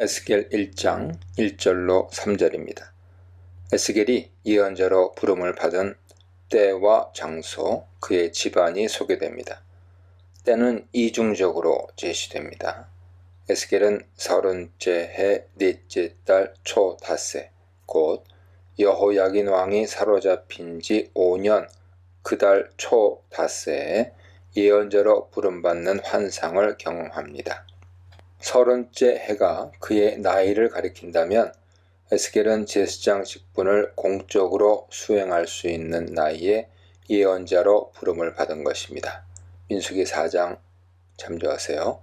에스겔 1장 1절로 3절입니다. 에스겔이 예언자로 부름을 받은 때와 장소, 그의 집안이 소개됩니다. 때는 이중적으로 제시됩니다. 에스겔은 30째 해 넷째 달 초 닷새, 곧 여호야긴 왕이 사로잡힌 지 5년 그 달 초 닷새에 예언자로 부름받는 환상을 경험합니다. 30째 해가 그의 나이를 가리킨다면 에스겔은 제사장 직분을 공적으로 수행할 수 있는 나이에 예언자로 부름을 받은 것입니다. 민수기 4장 참조하세요.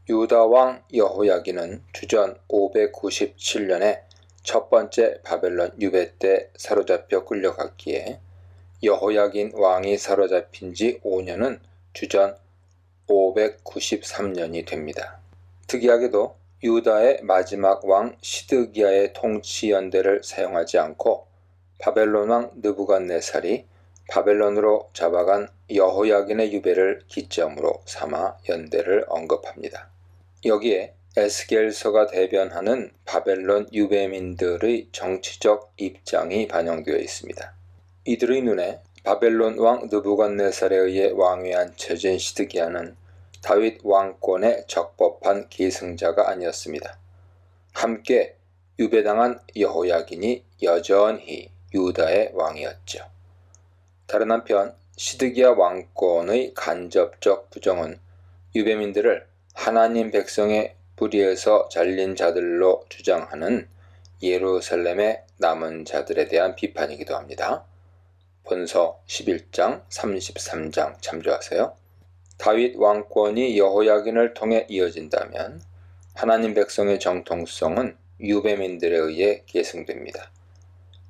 유다 왕 여호야긴은 주전 597년에 첫 번째 바벨론 유배 때 사로잡혀 끌려갔기에 여호야긴 왕이 사로잡힌 지 5년은 주전 593년이 됩니다. 특이하게도 유다의 마지막 왕 시드기야의 통치 연대를 사용하지 않고 바벨론 왕 느부갓네살이 바벨론으로 잡아간 여호야긴의 유배를 기점으로 삼아 연대를 언급합니다. 여기에 에스겔서가 대변하는 바벨론 유배민들의 정치적 입장이 반영되어 있습니다. 이들의 눈에 바벨론 왕 느부갓네살에 의해 왕위에 처진 시드기야는 다윗 왕권에 적법한 계승자가 아니었습니다. 함께 유배당한 여호야긴이 여전히 유다의 왕이었죠. 다른 한편 시드기야 왕권의 간접적 부정은 유배민들을 하나님 백성의 불의에서 잘린 자들로 주장하는 예루살렘의 남은 자들에 대한 비판이기도 합니다. 본서 11장 33장 참조하세요. 다윗 왕권이 여호야긴을 통해 이어진다면 하나님 백성의 정통성은 유배민들에 의해 계승됩니다.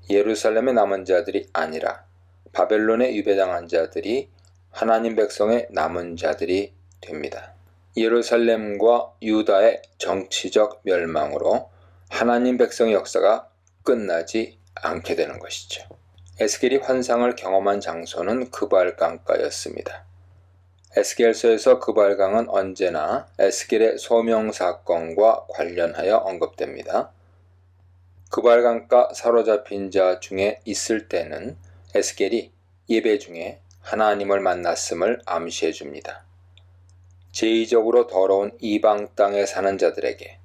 예루살렘의 남은 자들이 아니라 바벨론에 유배당한 자들이 하나님 백성의 남은 자들이 됩니다. 예루살렘과 유다의 정치적 멸망으로 하나님 백성의 역사가 끝나지 않게 되는 것이죠. 에스겔이 환상을 경험한 장소는 그발강가였습니다. 에스겔서에서 그발강은 언제나 에스겔의 소명사건과 관련하여 언급됩니다. 그발강가 사로잡힌 자 중에 있을 때는 에스겔이 예배 중에 하나님을 만났음을 암시해 줍니다. 제의적으로 더러운 이방 땅에 사는 자들에게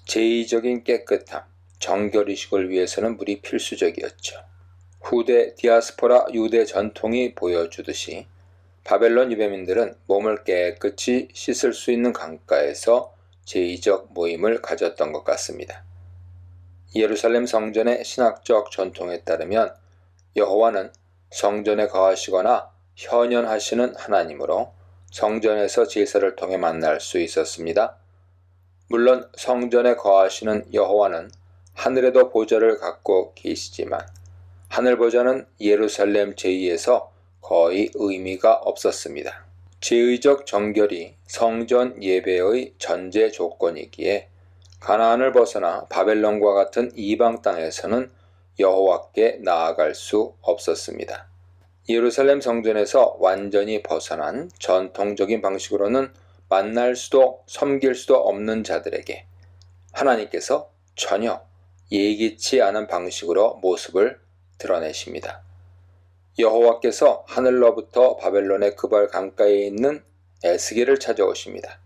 제의적인 깨끗함, 정결의식을 위해서는 물이 필수적이었죠. 후대 디아스포라 유대 전통이 보여주듯이 바벨론 유배민들은 몸을 깨끗이 씻을 수 있는 강가에서 제의적 모임을 가졌던 것 같습니다. 예루살렘 성전의 신학적 전통에 따르면 여호와는 성전에 거하시거나 현현하시는 하나님으로 성전에서 제사를 통해 만날 수 있었습니다. 물론 성전에 거하시는 여호와는 하늘에도 보좌를 갖고 계시지만 하늘 보좌는 예루살렘 제2에서 거의 의미가 없었습니다. 제의적 정결이 성전 예배의 전제 조건이기에 가나안을 벗어나 바벨론과 같은 이방 땅에서는 여호와께 나아갈 수 없었습니다. 예루살렘 성전에서 완전히 벗어난 전통적인 방식으로는 만날 수도 섬길 수도 없는 자들에게 하나님께서 전혀 예기치 않은 방식으로 모습을 드러내십니다. 여호와께서 하늘로부터 바벨론의 그발 강가에 있는 에스겔을 찾아오십니다.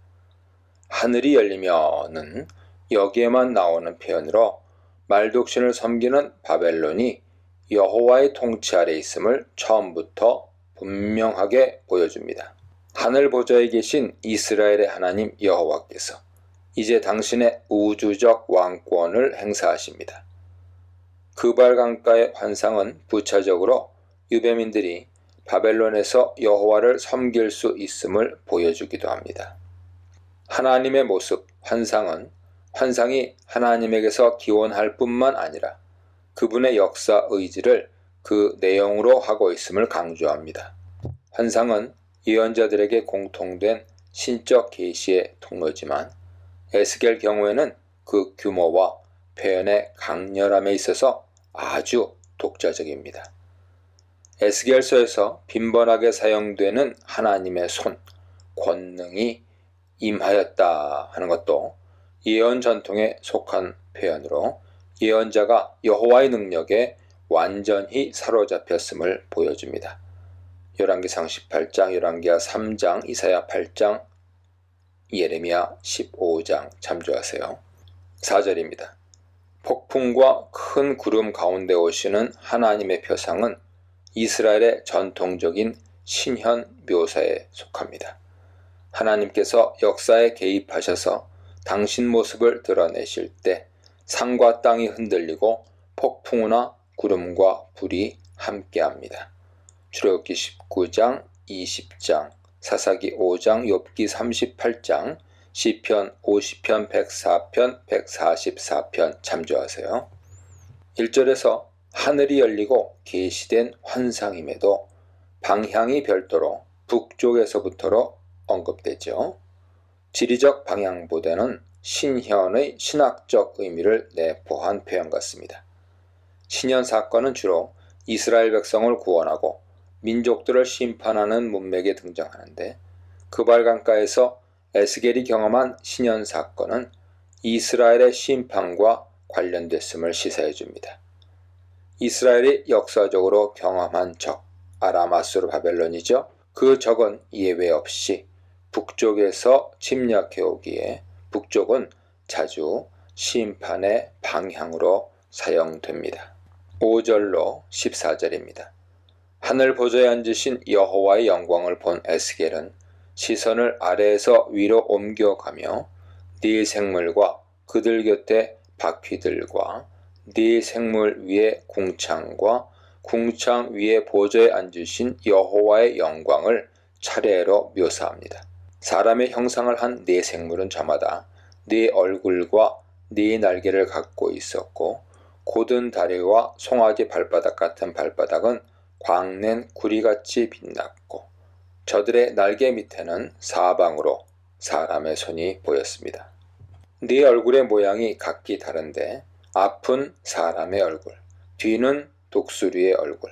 하늘이 열리면은 여기에만 나오는 표현으로 말독신을 섬기는 바벨론이 여호와의 통치 아래 있음을 처음부터 분명하게 보여줍니다. 하늘 보좌에 계신 이스라엘의 하나님 여호와께서 이제 당신의 우주적 왕권을 행사하십니다. 그발 강가의 환상은 부차적으로 유배민들이 바벨론에서 여호와를 섬길 수 있음을 보여주기도 합니다. 하나님의 모습, 환상이 하나님에게서 기원할 뿐만 아니라 그분의 역사 의지를 그 내용으로 하고 있음을 강조합니다. 환상은 예언자들에게 공통된 신적 계시의 통로지만 에스겔 경우에는 그 규모와 표현의 강렬함에 있어서 아주 독자적입니다. 에스겔서에서 빈번하게 사용되는 하나님의 손, 권능이 임하였다 하는 것도 예언 전통에 속한 표현으로 예언자가 여호와의 능력에 완전히 사로잡혔음을 보여줍니다. 열왕기상 18장, 열왕기하 3장, 이사야 8장, 예레미야 15장 참조하세요. 4절입니다. 폭풍과 큰 구름 가운데 오시는 하나님의 표상은 이스라엘의 전통적인 신현 묘사에 속합니다. 하나님께서 역사에 개입하셔서 당신 모습을 드러내실 때 산과 땅이 흔들리고 폭풍우나 구름과 불이 함께합니다. 출애굽기 19장, 20장, 사사기 5장, 욥기 38장, 시편 50편, 104편, 144편 참조하세요. 1절에서 하늘이 열리고 계시된 환상임에도 방향이 별도로 북쪽에서부터로 언급되죠. 지리적 방향보다는 신현의 신학적 의미를 내포한 표현 같습니다. 신현 사건은 주로 이스라엘 백성을 구원하고 민족들을 심판하는 문맥에 등장하는데 그발 강가에서 에스겔이 경험한 신현 사건은 이스라엘의 심판과 관련됐음을 시사해 줍니다. 이스라엘이 역사적으로 경험한 적, 아람아수르 바벨론이죠. 그 적은 예외 없이 북쪽에서 침략해 오기에 북쪽은 자주 심판의 방향으로 사용됩니다. 5절로 14절입니다. 하늘 보좌에 앉으신 여호와의 영광을 본 에스겔은 시선을 아래에서 위로 옮겨가며 네 생물과 그들 곁에 바퀴들과 네 생물 위에 궁창과 궁창 위에 보좌에 앉으신 여호와의 영광을 차례로 묘사합니다. 사람의 형상을 한 네 생물은 저마다 네 얼굴과 네 날개를 갖고 있었고 곧은 다리와 송아지 발바닥 같은 발바닥은 광낸 구리같이 빛났고 저들의 날개 밑에는 사방으로 사람의 손이 보였습니다. 네 얼굴의 모양이 각기 다른데 앞은 사람의 얼굴, 뒤는 독수리의 얼굴,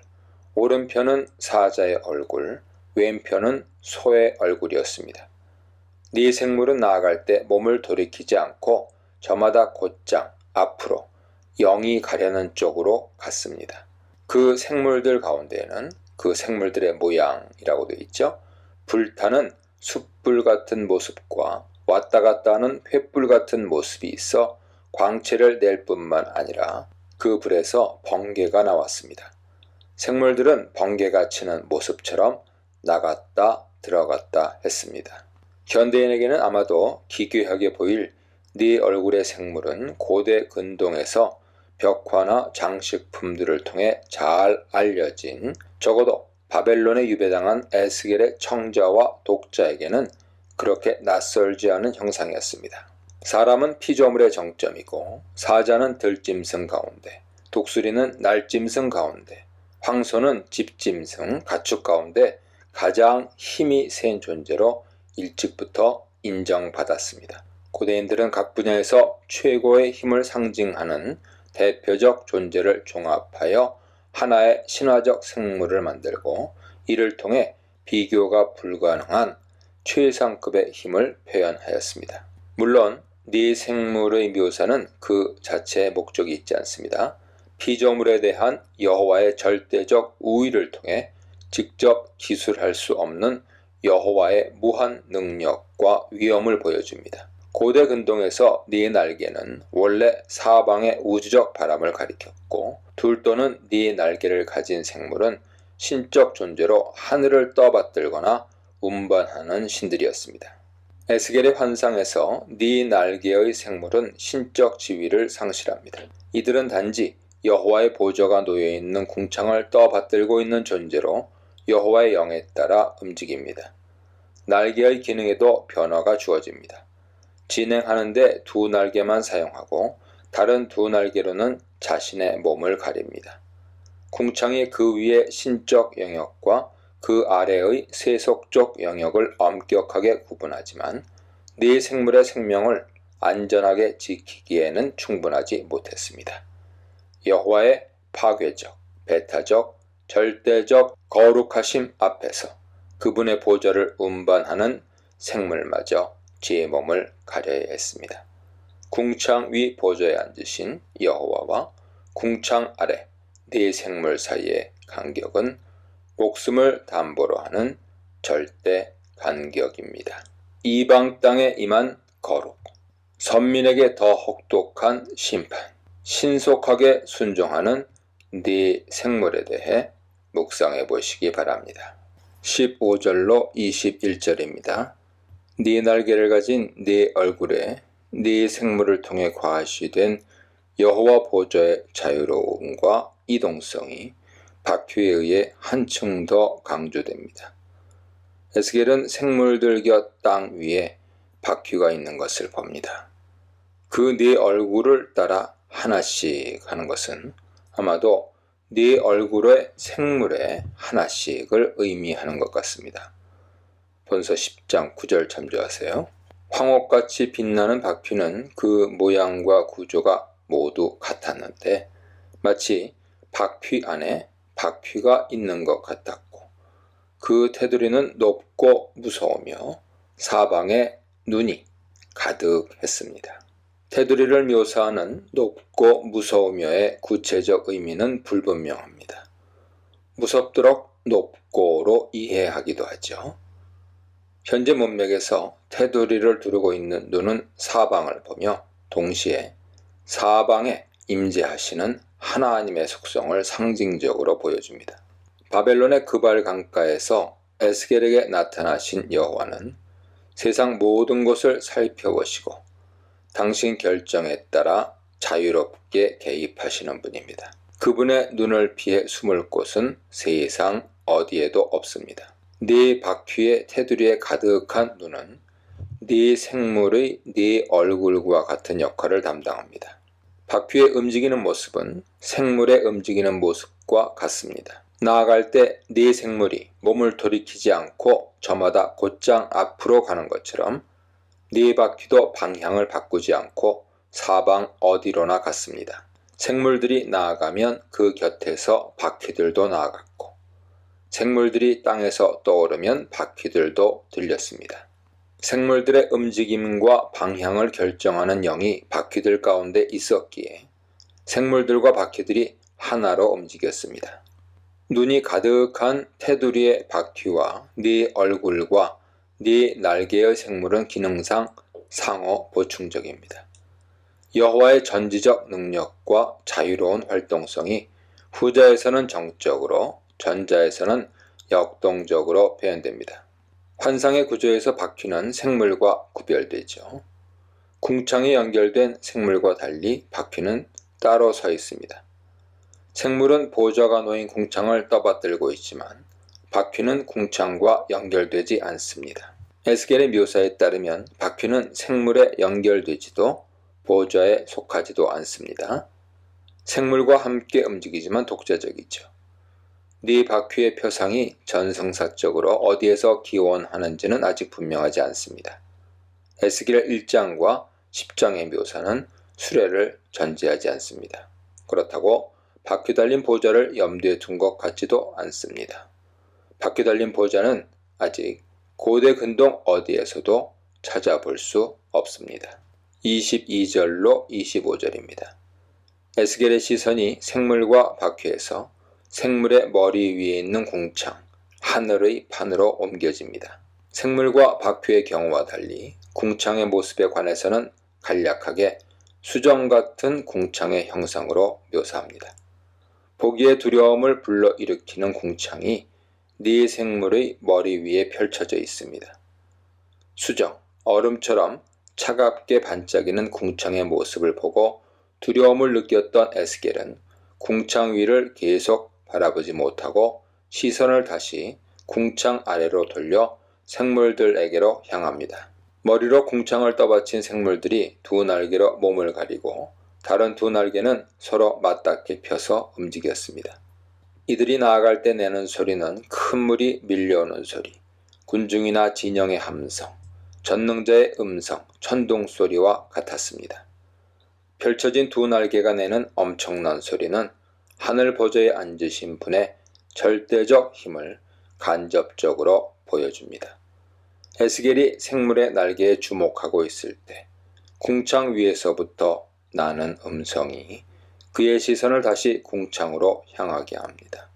오른편은 사자의 얼굴, 왼편은 소의 얼굴이었습니다. 네 생물은 나아갈 때 몸을 돌이키지 않고 저마다 곧장 앞으로 영이 가려는 쪽으로 갔습니다. 그 생물들 가운데에는 그 생물들의 모양이라고 되어 있죠. 불타는 숯불 같은 모습과 왔다 갔다 하는 횃불 같은 모습이 있어 광채를 낼 뿐만 아니라 그 불에서 번개가 나왔습니다. 생물들은 번개가 치는 모습처럼 나갔다 들어갔다 했습니다. 현대인에게는 아마도 기괴하게 보일 네 얼굴의 생물은 고대 근동에서 벽화나 장식품들을 통해 잘 알려진 적어도 바벨론에 유배당한 에스겔의 청자와 독자에게는 그렇게 낯설지 않은 형상이었습니다. 사람은 피조물의 정점이고 사자는 들짐승 가운데, 독수리는 날짐승 가운데, 황소는 집짐승, 가축 가운데 가장 힘이 센 존재로 일찍부터 인정받았습니다. 고대인들은 각 분야에서 최고의 힘을 상징하는 대표적 존재를 종합하여 하나의 신화적 생물을 만들고 이를 통해 비교가 불가능한 최상급의 힘을 표현하였습니다. 물론 네 생물의 묘사는 그 자체의 목적이 있지 않습니다. 피조물에 대한 여호와의 절대적 우위를 통해 직접 기술할 수 없는 여호와의 무한 능력과 위엄을 보여줍니다. 고대 근동에서 네 날개는 원래 사방의 우주적 바람을 가리켰고 둘 또는 네 날개를 가진 생물은 신적 존재로 하늘을 떠받들거나 운반하는 신들이었습니다. 에스겔의 환상에서 네 날개의 생물은 신적 지위를 상실합니다. 이들은 단지 여호와의 보좌가 놓여있는 궁창을 떠받들고 있는 존재로 여호와의 영에 따라 움직입니다. 날개의 기능에도 변화가 주어집니다. 진행하는데 두 날개만 사용하고 다른 두 날개로는 자신의 몸을 가립니다. 궁창이 그 위의 신적 영역과 그 아래의 세속적 영역을 엄격하게 구분하지만 네 생물의 생명을 안전하게 지키기에는 충분하지 못했습니다. 여호와의 파괴적, 배타적, 절대적 거룩하심 앞에서 그분의 보좌를 운반하는 생물마저 제 몸을 가려야 했습니다. 궁창 위 보좌에 앉으신 여호와와 궁창 아래 네 생물 사이의 간격은 목숨을 담보로 하는 절대 간격입니다. 이방 땅에 임한 거룩, 선민에게 더 혹독한 심판, 신속하게 순종하는 네 생물에 대해 묵상해 보시기 바랍니다. 15절로 21절입니다. 네 날개를 가진 네 얼굴에 네 생물을 통해 과시된 여호와 보좌의 자유로움과 이동성이 바퀴에 의해 한층 더 강조됩니다. 에스겔은 생물들 곁 땅 위에 바퀴가 있는 것을 봅니다. 그 네 얼굴을 따라 하나씩 하는 것은 아마도 네 얼굴의 생물의 하나씩을 의미하는 것 같습니다. 본서 10장 9절 참조하세요. 황옥같이 빛나는 바퀴는 그 모양과 구조가 모두 같았는데 마치 바퀴 안에 바퀴가 있는 것 같았고 그 테두리는 높고 무서우며 사방에 눈이 가득했습니다. 테두리를 묘사하는 높고 무서우며의 구체적 의미는 불분명합니다. 무섭도록 높고로 이해하기도 하죠. 현재 문맥에서 테두리를 두르고 있는 눈은 사방을 보며 동시에 사방에 임재하시는 하나님의 속성을 상징적으로 보여줍니다. 바벨론의 그발 강가에서 에스겔에게 나타나신 여호와는 세상 모든 것을 살펴보시고 당신 결정에 따라 자유롭게 개입하시는 분입니다. 그분의 눈을 피해 숨을 곳은 세상 어디에도 없습니다. 네 바퀴의 테두리에 가득한 눈은 네 생물의 네 얼굴과 같은 역할을 담당합니다. 바퀴의 움직이는 모습은 생물의 움직이는 모습과 같습니다. 나아갈 때 네 생물이 몸을 돌이키지 않고 저마다 곧장 앞으로 가는 것처럼 네 바퀴도 방향을 바꾸지 않고 사방 어디로나 갔습니다. 생물들이 나아가면 그 곁에서 바퀴들도 나아갔고 생물들이 땅에서 떠오르면 바퀴들도 들렸습니다. 생물들의 움직임과 방향을 결정하는 영이 바퀴들 가운데 있었기에 생물들과 바퀴들이 하나로 움직였습니다. 눈이 가득한 테두리의 바퀴와 네 얼굴과 네 날개의 생물은 기능상 상호 보충적입니다. 여호와의 전지적 능력과 자유로운 활동성이 후자에서는 정적으로 전자에서는 역동적으로 표현됩니다. 환상의 구조에서 바퀴는 생물과 구별되죠. 궁창에 연결된 생물과 달리 바퀴는 따로 서 있습니다. 생물은 보좌가 놓인 궁창을 떠받들고 있지만 바퀴는 궁창과 연결되지 않습니다. 에스겔의 묘사에 따르면 바퀴는 생물에 연결되지도 보좌에 속하지도 않습니다. 생물과 함께 움직이지만 독자적이죠. 네 바퀴의 표상이 전승사적으로 어디에서 기원하는지는 아직 분명하지 않습니다. 에스겔 1장과 10장의 묘사는 수레를 전제하지 않습니다. 그렇다고 바퀴 달린 보좌를 염두에 둔 것 같지도 않습니다. 바퀴 달린 보좌는 아직 고대 근동 어디에서도 찾아볼 수 없습니다. 22절로 25절입니다. 에스겔의 시선이 생물과 바퀴에서 생물의 머리 위에 있는 궁창, 하늘의 판으로 옮겨집니다. 생물과 바퀴의 경우와 달리 궁창의 모습에 관해서는 간략하게 수정 같은 궁창의 형상으로 묘사합니다. 보기에 두려움을 불러일으키는 궁창이 네 생물의 머리 위에 펼쳐져 있습니다. 수정, 얼음처럼 차갑게 반짝이는 궁창의 모습을 보고 두려움을 느꼈던 에스겔은 궁창 위를 계속 바라보지 못하고 시선을 다시 궁창 아래로 돌려 생물들에게로 향합니다. 머리로 궁창을 떠받친 생물들이 두 날개로 몸을 가리고 다른 두 날개는 서로 맞닿게 펴서 움직였습니다. 이들이 나아갈 때 내는 소리는 큰 물이 밀려오는 소리, 군중이나 진영의 함성, 전능자의 음성, 천둥 소리와 같았습니다. 펼쳐진 두 날개가 내는 엄청난 소리는 하늘 보좌에 앉으신 분의 절대적 힘을 간접적으로 보여줍니다. 에스겔이 생물의 날개에 주목하고 있을 때 궁창 위에서부터 나는 음성이 그의 시선을 다시 궁창으로 향하게 합니다.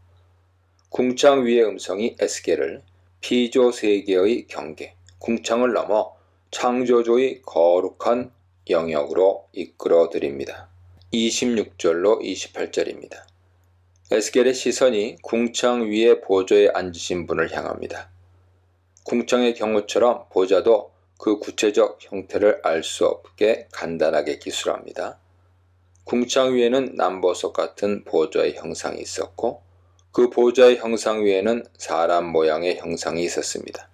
궁창 위의 음성이 에스겔을 피조 세계의 경계, 궁창을 넘어 창조주의 거룩한 영역으로 이끌어 드립니다. 26절로 28절입니다. 에스겔의 시선이 궁창 위의 보좌에 앉으신 분을 향합니다. 궁창의 경우처럼 보좌도 그 구체적 형태를 알 수 없게 간단하게 기술합니다. 궁창 위에는 남보석 같은 보좌의 형상이 있었고 그 보좌의 형상 위에는 사람 모양의 형상이 있었습니다.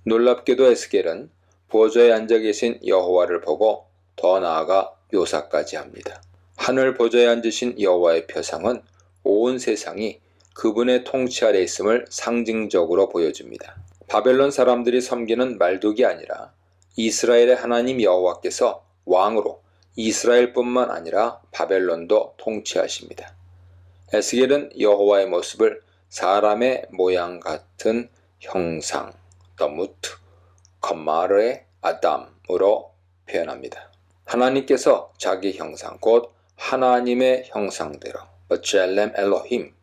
놀랍게도 에스겔은 보좌에 앉아 계신 여호와를 보고 더 나아가 묘사까지 합니다. 하늘 보좌에 앉으신 여호와의 표상은 온 세상이 그분의 통치 아래 있음을 상징적으로 보여줍니다. 바벨론 사람들이 섬기는 말독이 아니라 이스라엘의 하나님 여호와께서 왕으로 이스라엘뿐만 아니라 바벨론도 통치하십니다. 에스겔은 여호와의 모습을 사람의 모양 같은 형상, 더무트, 컴마르의 아담으로 표현합니다. 하나님께서 자기 형상, 곧 하나님의 형상대로, 버첼렘 엘로힘,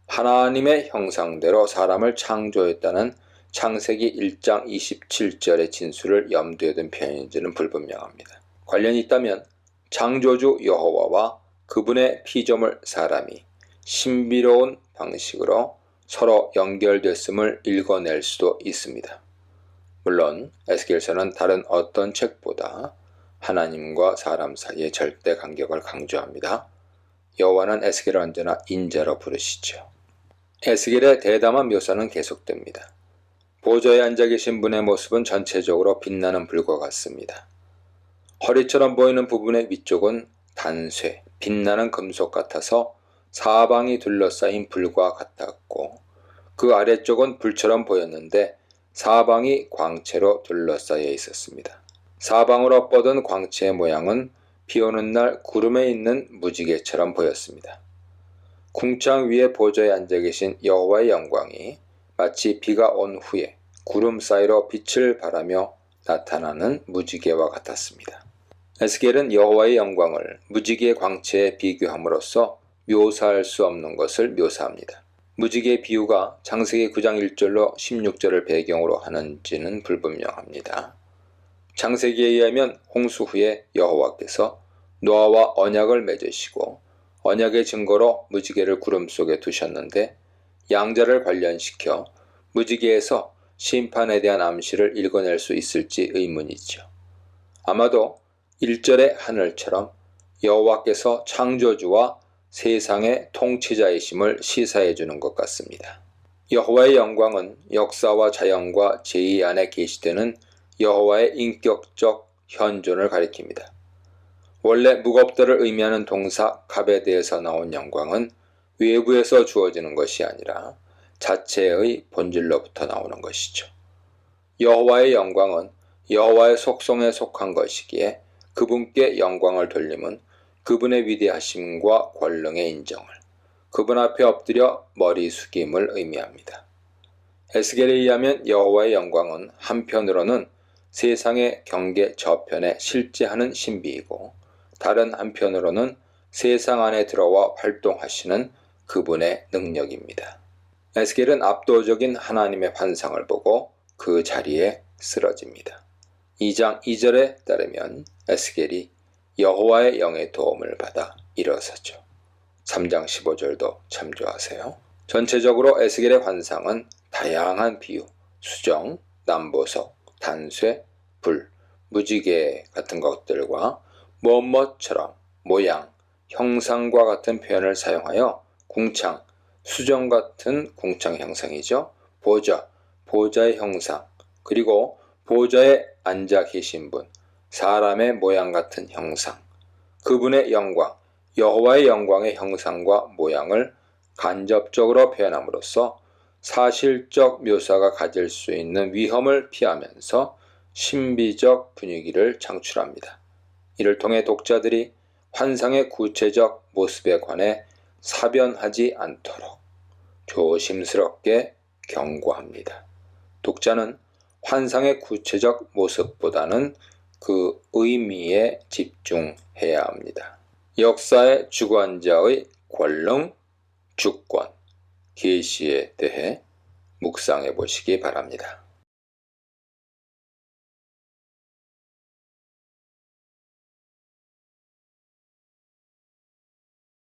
하나님의 형상대로 사람을 창조했다는 창세기 1장 27절의 진술을 염두에 둔 표현인지는 불분명합니다. 관련이 있다면 창조주 여호와와 그분의 피조물 사람이 신비로운 방식으로 서로 연결됐음을 읽어낼 수도 있습니다. 물론 에스겔서는 다른 어떤 책보다 하나님과 사람 사이의 절대 간격을 강조합니다. 여호와는 에스겔을 언제나 인자로 부르시죠. 에스겔의 대담한 묘사는 계속됩니다. 보좌에 앉아 계신 분의 모습은 전체적으로 빛나는 불과 같습니다. 허리처럼 보이는 부분의 위쪽은 단쇠, 빛나는 금속 같아서 사방이 둘러싸인 불과 같았고 그 아래쪽은 불처럼 보였는데 사방이 광채로 둘러싸여 있었습니다. 사방으로 뻗은 광채의 모양은 비오는 날 구름에 있는 무지개처럼 보였습니다. 궁창 위에 보좌에 앉아 계신 여호와의 영광이 마치 비가 온 후에 구름 사이로 빛을 발하며 나타나는 무지개와 같았습니다. 에스겔은 여호와의 영광을 무지개의 광채에 비교함으로써 묘사할 수 없는 것을 묘사합니다. 무지개의 비유가 창세기 9장 1절로 16절을 배경으로 하는지는 불분명합니다. 창세기에 의하면 홍수 후에 여호와께서 노아와 언약을 맺으시고 언약의 증거로 무지개를 구름 속에 두셨는데 양자를 관련시켜 무지개에서 심판에 대한 암시를 읽어낼 수 있을지 의문이죠. 아마도 1절의 하늘처럼 여호와께서 창조주와 세상의 통치자이심을 시사해 주는 것 같습니다. 여호와의 영광은 역사와 자연과 제2 안에 계시되는 여호와의 인격적 현존을 가리킵니다. 원래 무겁다를 의미하는 동사 카베드에서 나온 영광은 외부에서 주어지는 것이 아니라 자체의 본질로부터 나오는 것이죠. 여호와의 영광은 여호와의 속성에 속한 것이기에 그분께 영광을 돌림은 그분의 위대하심과 권능의 인정을, 그분 앞에 엎드려 머리 숙임을 의미합니다. 에스겔에 의하면 여호와의 영광은 한편으로는 세상의 경계 저편에 실제하는 신비이고 다른 한편으로는 세상 안에 들어와 활동하시는 그분의 능력입니다. 에스겔은 압도적인 하나님의 환상을 보고 그 자리에 쓰러집니다. 2장 2절에 따르면 에스겔이 여호와의 영의 도움을 받아 일어서죠. 3장 15절도 참조하세요. 전체적으로 에스겔의 환상은 다양한 비유, 수정, 남보석, 단쇠, 불, 무지개 같은 것들과 뭐뭐처럼 모양, 형상과 같은 표현을 사용하여 궁창, 수정 같은 궁창 형상이죠. 보좌, 보좌의 형상, 그리고 보좌에 앉아 계신 분, 사람의 모양 같은 형상, 그분의 영광, 여호와의 영광의 형상과 모양을 간접적으로 표현함으로써 사실적 묘사가 가질 수 있는 위험을 피하면서 신비적 분위기를 창출합니다. 이를 통해 독자들이 환상의 구체적 모습에 관해 사변하지 않도록 조심스럽게 경고합니다. 독자는 환상의 구체적 모습보다는 그 의미에 집중해야 합니다. 역사의 주관자의 권능, 주권, 계시에 대해 묵상해 보시기 바랍니다.